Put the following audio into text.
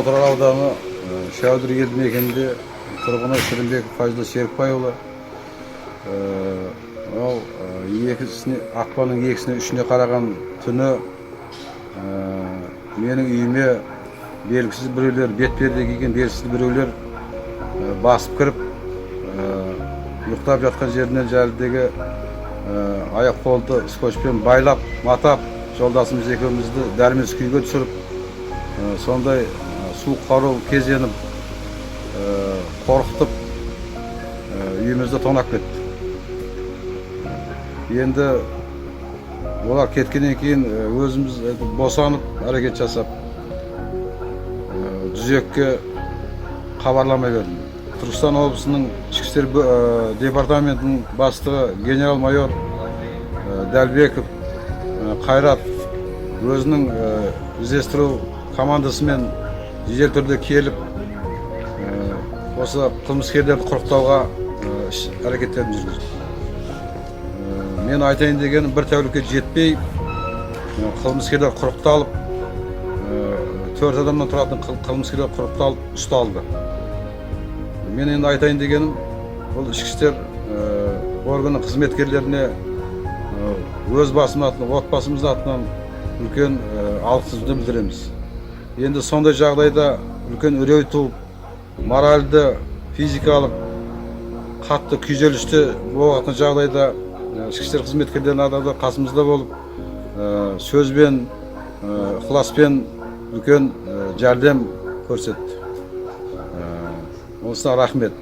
Отырар ауданы Шәудір елді мекенінде тұрғыны Шірімбеков Файзулла Серікбайұлы ақпанның 2-3-іне қараған түні менің үйіме белгісіз біреулер, бетперде киген белгісіз біреулер басып кіріп, ұйықтап жатқан жерінен жәлідегі аяқ қолды скотчпен байлап, матап, жолдасымыз екеумізді дәрмез күйге түсіріп, сондай суық қару кезеніп, қорқытып, үйімізді тонап кетті. Енді олар кеткеннен кейін өзіміз босанып, әрекет жасап, дүзекке хабарламай бердім. Түркістан облысының ішкі істер департаментінің бастығы генерал-майор Дәлбеков Қайрат өзінің іздестіру командасымен жедел түрде келіп, осы қылмыскерлерді құрықтауға әрекеттерін жүргізді. Мен айтайын дегенім, бір тәулікке жетпей қылмыскерлер құрықталып, 4 адамнан тұратын қылмыскерлер құрықталып, ұсталды. Мен енді айтайын дегенім, бұл ішкі істер органның қызметкерлеріне өз басым атынан, отбасымыз атынан үлкен алғысымызды білдіреміз. Енді сондай жағдайда үлкен үрей туып, моральды, физикалық қатты күйзелісте болатын жағдайда ішкі істер қызметкерлерінің адамдар қасымызда болып, сөзбен, ықыласпен үлкен жәрдем көрсетті. Осына рахмет.